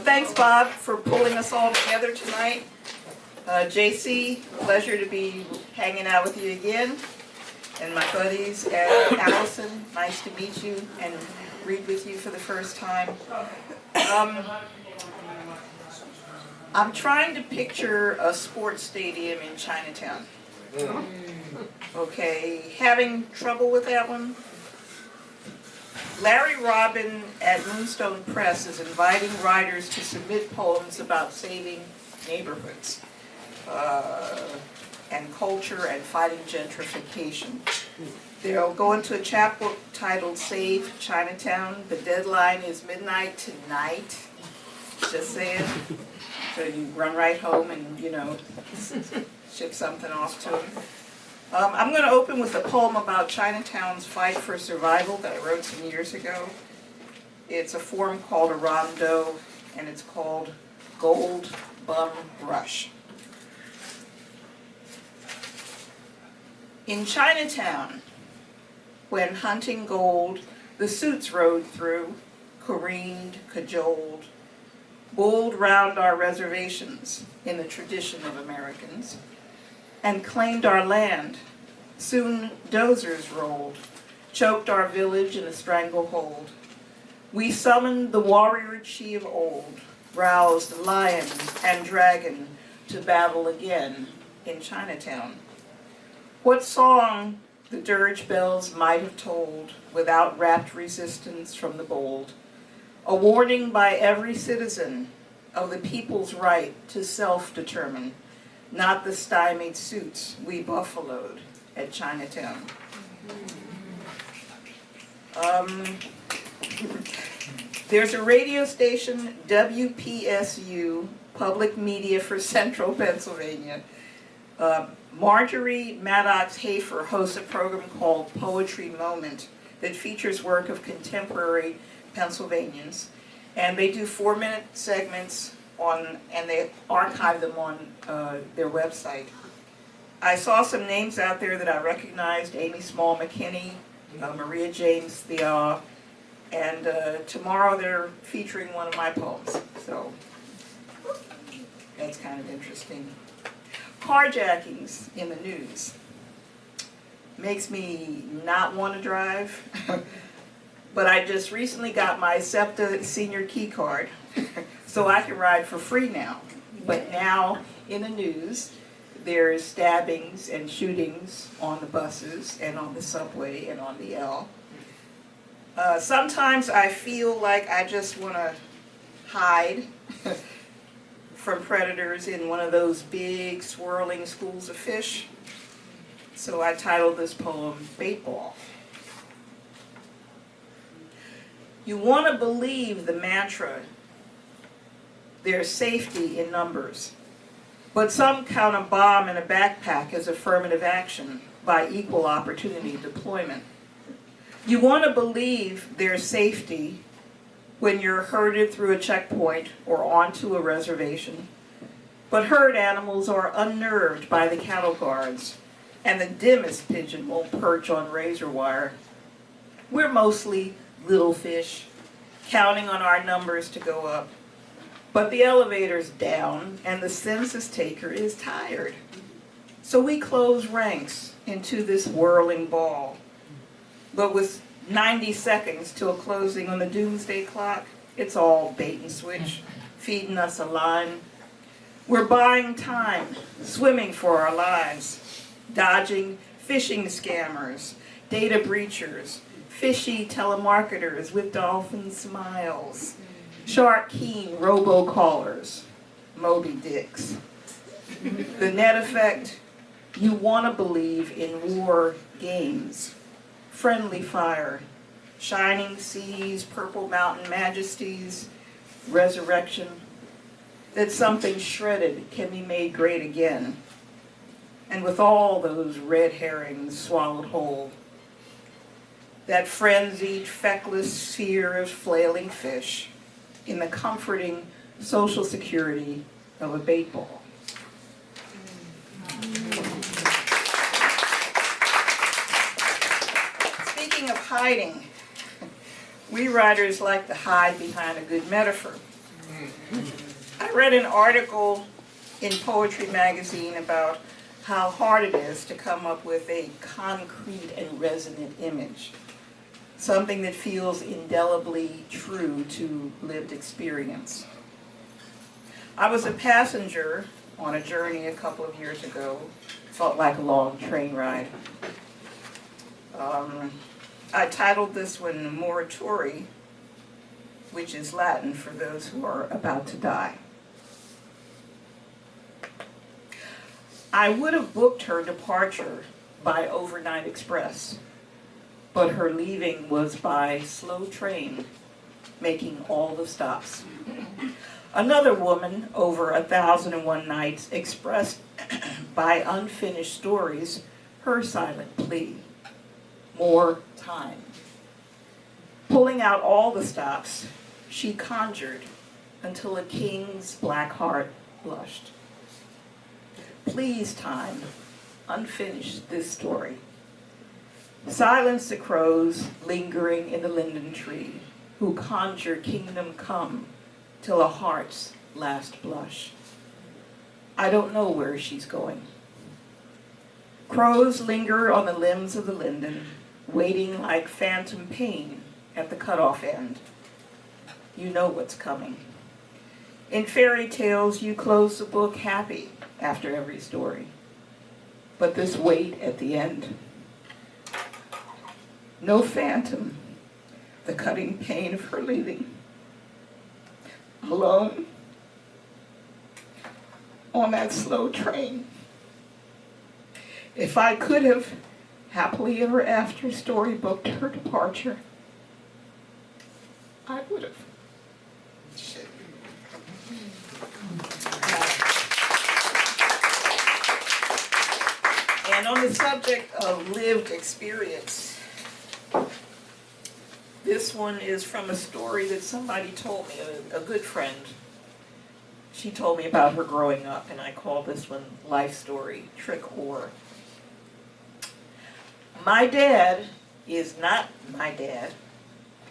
Thanks, Bob, for pulling us all together tonight. JC, pleasure to be hanging out with you again. And my buddies, and Allison, nice to meet you and read with you for the first time. I'm trying to picture a sports stadium in Chinatown. Okay, having trouble with that one? Larry Robin at Moonstone Press is inviting writers to submit poems about saving neighborhoods and culture and fighting gentrification. They'll go into a chapbook titled Save Chinatown. The deadline is midnight tonight. Just saying. So you run right home and, you know, ship something off to them. I'm going to open with a poem about Chinatown's fight for survival that I wrote some years ago. It's a form called a rondeau, and it's called Gold Bum Rush. In Chinatown, when hunting gold, the suits rode through, careened, cajoled, bulled round our reservations in the tradition of Americans, and claimed our land. Soon dozers rolled, choked our village in a stranglehold. We summoned the warrior chi of old, roused lion and dragon to battle again in Chinatown. What song the dirge bells might have told without rapt resistance from the bold, a warning by every citizen of the people's right to self-determine, not the stymied suits we buffaloed at Chinatown. There's a radio station, WPSU, Public Media for Central Pennsylvania. Marjorie Maddox-Hafer hosts a program called Poetry Moment that features work of contemporary Pennsylvanians. And they do 4-minute segments and they archive them on their website. I saw some names out there that I recognized: Amy Small McKinney, Maria James Thea, and tomorrow they're featuring one of my poems. So that's kind of interesting. Carjackings in the news. Makes me not want to drive. But I just recently got my SEPTA senior key card, so I can ride for free now. But now, in the news, there's stabbings and shootings on the buses and on the subway and on the L. Sometimes I feel like I just want to hide from predators in one of those big swirling schools of fish. So I titled this poem, Bait Ball. You want to believe the mantra, there's safety in numbers, but some count a bomb in a backpack as affirmative action by equal opportunity deployment. You want to believe there's safety when you're herded through a checkpoint or onto a reservation, but herd animals are unnerved by the cattle guards, and the dimmest pigeon won't perch on razor wire. We're mostly little fish, counting on our numbers to go up. But the elevator's down and the census taker is tired. So we close ranks into this whirling ball. But with 90 seconds till closing on the doomsday clock, it's all bait and switch, feeding us a line. We're buying time, swimming for our lives, dodging phishing scammers, data breachers, fishy telemarketers with dolphin smiles, shark keen robocallers, Moby Dicks. The net effect, you want to believe in war games, friendly fire, shining seas, purple mountain majesties, resurrection, that something shredded can be made great again. And with all those red herrings swallowed whole, that frenzied, feckless sphere of flailing fish in the comforting social security of a bait ball. Speaking of hiding, we writers like to hide behind a good metaphor. I read an article in Poetry magazine about how hard it is to come up with a concrete and resonant image, something that feels indelibly true to lived experience. I was a passenger on a journey a couple of years ago. Felt like a long train ride. I titled this one Moratori, which is Latin for those who are about to die. I would have booked her departure by overnight express, but her leaving was by slow train, making all the stops. Another woman, over 1,001 nights, expressed by unfinished stories her silent plea: more time. Pulling out all the stops, she conjured until a king's black heart blushed. Please, time, unfinish this story. Silence the crows lingering in the linden tree, who conjure kingdom come till a heart's last blush. I don't know where she's going. Crows linger on the limbs of the linden, waiting like phantom pain at the cutoff end. You know what's coming. In fairy tales, you close the book happy after every story. But this wait at the end. No phantom, the cutting pain of her leaving. Alone on that slow train. If I could have happily ever after storybooked her departure, I would have. And on the subject of lived experience, this one is from a story that somebody told me, a good friend. She told me about her growing up, and I call this one Life Story, Trick Or. My dad is not my dad,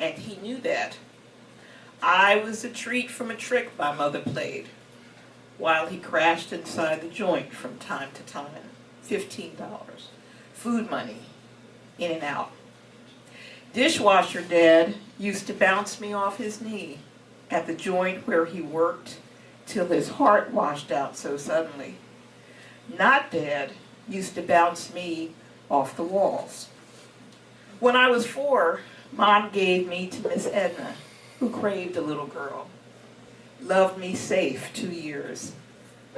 and he knew that. I was a treat from a trick my mother played, while he crashed inside the joint from time to time. $15, food money, in and out. Dishwasher dad used to bounce me off his knee at the joint where he worked till his heart washed out so suddenly. Not dad used to bounce me off the walls. When I was 4, Mom gave me to Miss Edna, who craved a little girl. Loved me safe 2 years,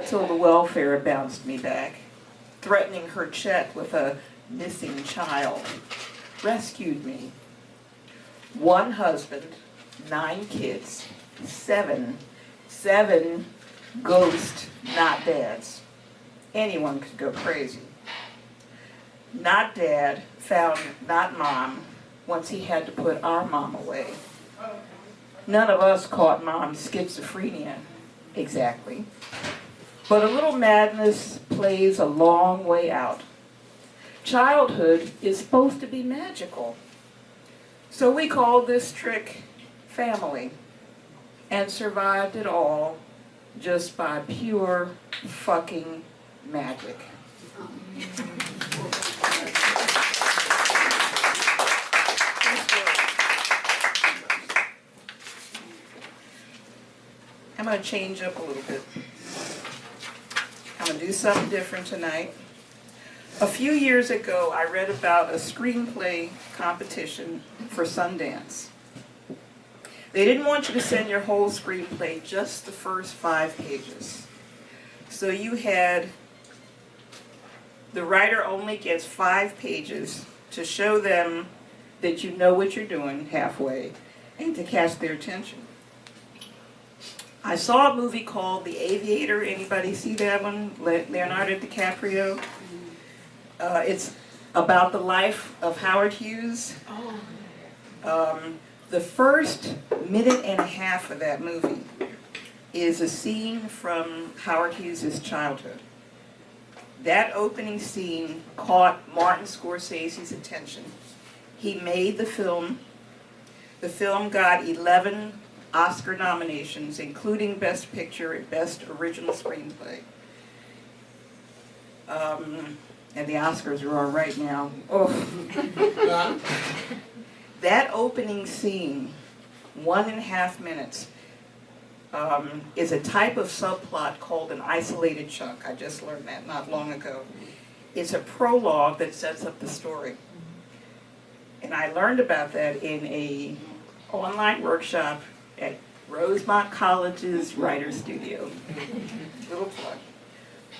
till the welfare bounced me back, threatening her check with a missing child. Rescued me. 1 husband, 9 kids, 7 ghost not dads. Anyone could go crazy. Not dad found not mom once he had to put our mom away. None of us caught mom's schizophrenia exactly. But a little madness plays a long way out. Childhood is supposed to be magical. So we called this trick family and survived it all just by pure fucking magic. I'm going to change up a little bit. I'm going to do something different tonight. A few years ago, I read about a screenplay competition for Sundance. They didn't want you to send your whole screenplay, just the first 5 pages. So you had, the writer only gets 5 pages to show them that you know what you're doing halfway and to catch their attention. I saw a movie called The Aviator. Anybody see that one? Leonardo DiCaprio. It's about the life of Howard Hughes. The first minute and a half of that movie is a scene from Howard Hughes' childhood. That opening scene caught Martin Scorsese's attention. He made the film. The film got 11 Oscar nominations, including Best Picture and Best Original Screenplay. And the Oscars are on right now. Oh. That opening scene, 1.5 minutes, is a type of subplot called an isolated chunk. I just learned that not long ago. It's a prologue that sets up the story. And I learned about that in a online workshop at Rosemont College's Writer's Studio. Little plug.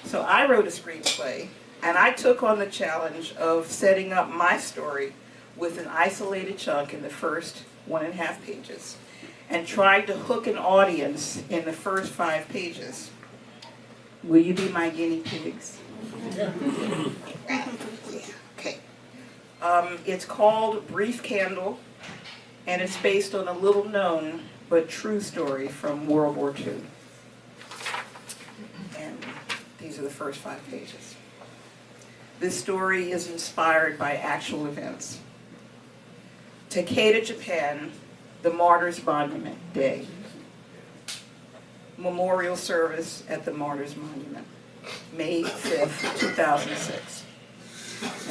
So I wrote a screenplay, and I took on the challenge of setting up my story with an isolated chunk in the first 1.5 pages, and tried to hook an audience in the first 5 pages. Will you be my guinea pigs? Yeah, okay. It's called Brief Candle, and it's based on a little known but true story from World War II. And these are the first 5 pages. This story is inspired by actual events. Takeda, Japan, the Martyrs Monument Day. Memorial service at the Martyrs Monument, May 5th, 2006.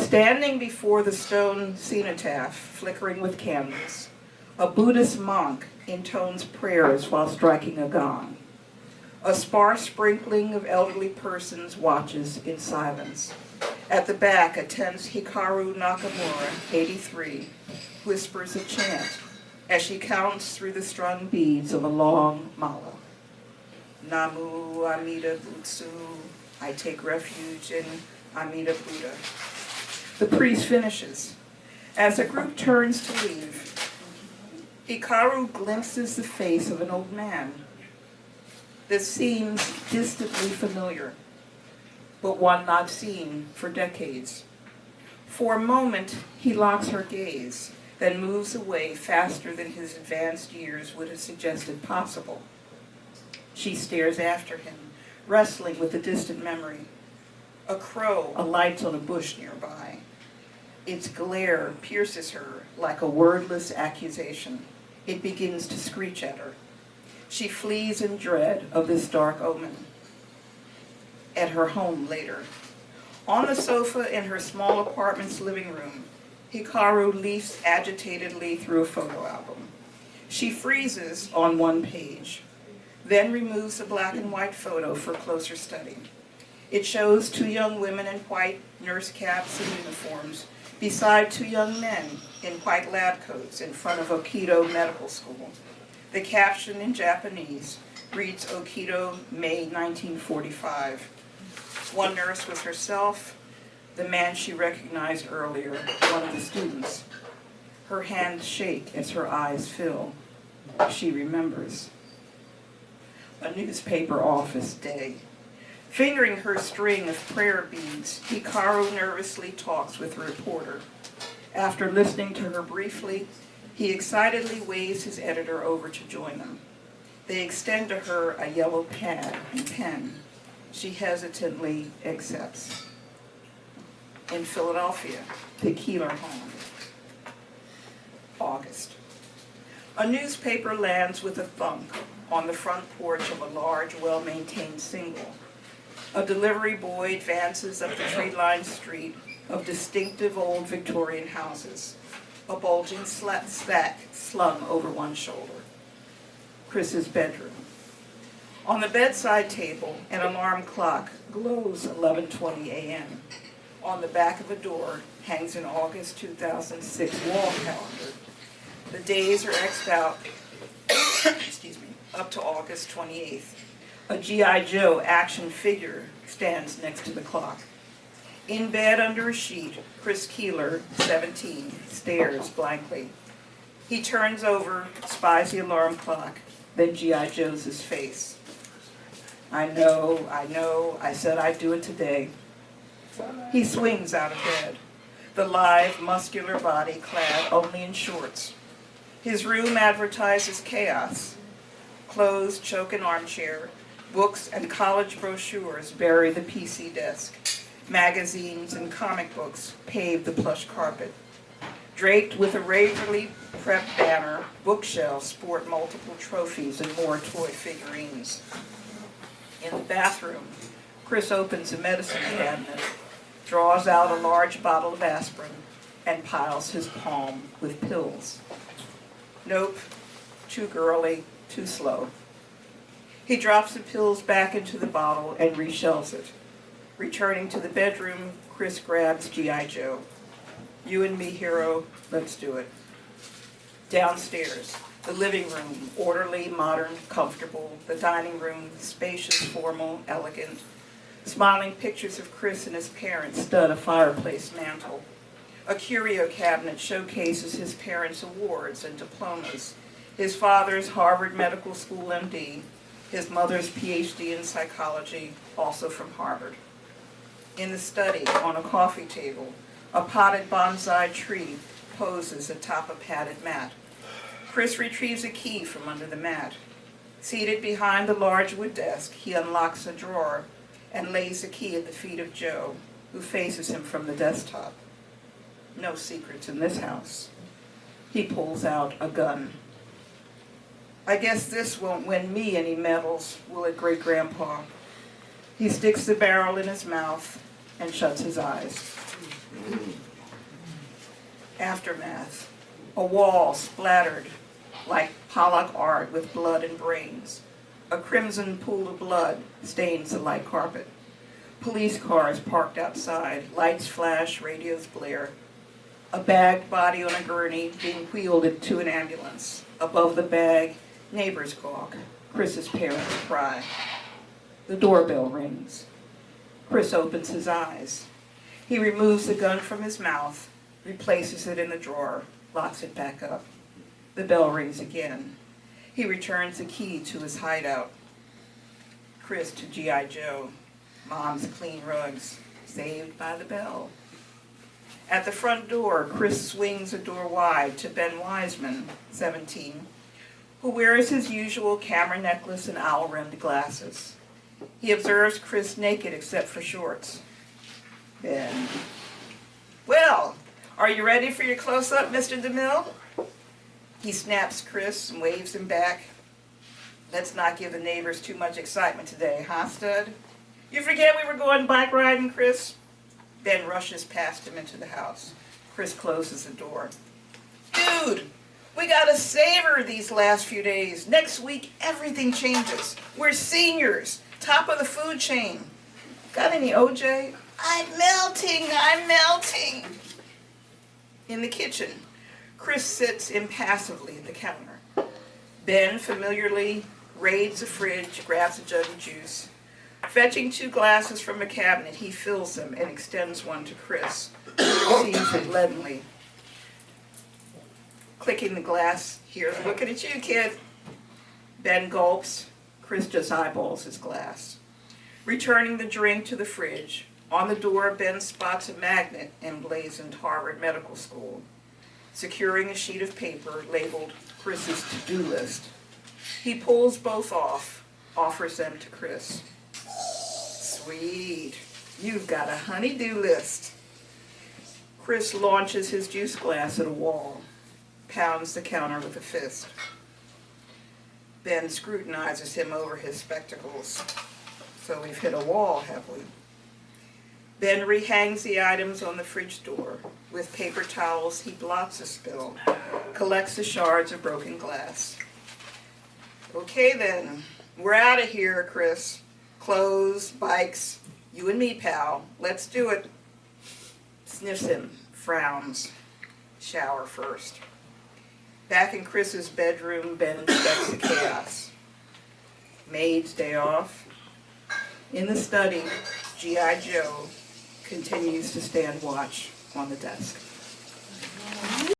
Standing before the stone cenotaph, flickering with candles, a Buddhist monk intones prayers while striking a gong. A sparse sprinkling of elderly persons watches in silence. At the back, a tense Hikaru Nakamura, 83, whispers a chant as she counts through the strung beads of a long mala. Namu Amida Butsu, I take refuge in Amida Buddha. The priest finishes. As the group turns to leave, Hikaru glimpses the face of an old man that seems distantly familiar, but one not seen for decades. For a moment, he locks her gaze, then moves away faster than his advanced years would have suggested possible. She stares after him, wrestling with a distant memory. A crow alights on a bush nearby. Its glare pierces her like a wordless accusation. It begins to screech at her. She flees in dread of this dark omen. At her home later, on the sofa in her small apartment's living room, Hikaru leafs agitatedly through a photo album. She freezes on one page, then removes the black and white photo for closer study. It shows 2 young women in white nurse caps and uniforms beside 2 young men in white lab coats in front of Okido Medical School. The caption in Japanese reads Okido, May 1945. One nurse was herself, the man she recognized earlier, one of the students. Her hands shake as her eyes fill. She remembers. A newspaper office day. Fingering her string of prayer beads, Hikaru nervously talks with the reporter. After listening to her briefly, he excitedly waves his editor over to join them. They extend to her a yellow pad and pen. She hesitantly accepts. In Philadelphia, the Keeler home. August. A newspaper lands with a thunk on the front porch of a large, well-maintained single. A delivery boy advances up the tree-lined street of distinctive old Victorian houses, a bulging stack slung over one shoulder. Chris's bedroom. On the bedside table, an alarm clock glows 11:20 a.m. On the back of a door hangs an August 2006 wall calendar. The days are X'd out excuse me, up to August 28th. A G.I. Joe action figure stands next to the clock. In bed under a sheet, Chris Keeler, 17, stares blankly. He turns over, spies the alarm clock, then G.I. Joe's his face. I know, I said I'd do it today. He swings out of bed, the lithe, muscular body clad only in shorts. His room advertises chaos. Clothes choke an armchair. Books and college brochures bury the PC desk. Magazines and comic books pave the plush carpet. Draped with a Waverly Prep banner, bookshelves sport multiple trophies and more toy figurines. In the bathroom, Chris opens a medicine cabinet, draws out a large bottle of aspirin, and piles his palm with pills. Nope, too girly, too slow. He drops the pills back into the bottle and reshelves it. Returning to the bedroom, Chris grabs G.I. Joe. You and me, hero, let's do it. Downstairs, the living room, orderly, modern, comfortable. The dining room, spacious, formal, elegant. Smiling pictures of Chris and his parents stud a fireplace mantel. A curio cabinet showcases his parents' awards and diplomas. His father's Harvard Medical School MD, his mother's PhD in psychology, also from Harvard. In the study, on a coffee table, a potted bonsai tree poses atop a padded mat. Chris retrieves a key from under the mat. Seated behind the large wood desk, he unlocks a drawer and lays the key at the feet of Joe, who faces him from the desktop. No secrets in this house. He pulls out a gun. I guess this won't win me any medals, will it, Great-Grandpa? He sticks the barrel in his mouth and shuts his eyes. Aftermath. A wall splattered like Pollock art with blood and brains. A crimson pool of blood stains the light carpet. Police cars parked outside. Lights flash, radios blare. A bagged body on a gurney being wheeled into an ambulance. Above the bag, neighbors gawk. Chris's parents cry. The doorbell rings. Chris opens his eyes. He removes the gun from his mouth, replaces it in the drawer, locks it back up. The bell rings again. He returns the key to his hideout. Chris to G.I. Joe. Mom's clean rugs, saved by the bell. At the front door, Chris swings the door wide to Ben Wiseman, 17, who wears his usual camera necklace and owl-rimmed glasses. He observes Chris naked except for shorts. Ben. Well, are you ready for your close-up, Mr. DeMille? He snaps Chris and waves him back. Let's not give the neighbors too much excitement today, huh, stud? You forget we were going bike riding, Chris? Ben rushes past him into the house. Chris closes the door. Dude, we gotta savor these last few days. Next week, everything changes. We're seniors, top of the food chain. Got any OJ? I'm melting. In the kitchen, Chris sits impassively at the counter. Ben familiarly raids the fridge, grabs a jug of juice. Fetching 2 glasses from a cabinet, he fills them and extends one to Chris, who receives it leadenly. Clicking the glass, here's looking at you, kid. Ben gulps. Chris just eyeballs his glass. Returning the drink to the fridge, on the door, Ben spots a magnet emblazoned Harvard Medical School. Securing a sheet of paper labeled Chris's to-do list, he pulls both off, offers them to Chris. Sweet, you've got a honey-do list. Chris launches his juice glass at a wall, pounds the counter with a fist. Ben scrutinizes him over his spectacles. So we've hit a wall, have we? Ben rehangs the items on the fridge door. With paper towels, he blots a spill, collects the shards of broken glass. Okay then, we're out of here, Chris. Clothes, bikes, you and me, pal. Let's do it. Sniffs him, frowns. Shower first. Back in Chris's bedroom, Ben inspects the chaos. Maid's day off. In the study, G.I. Joe continues to stand watch on the desk.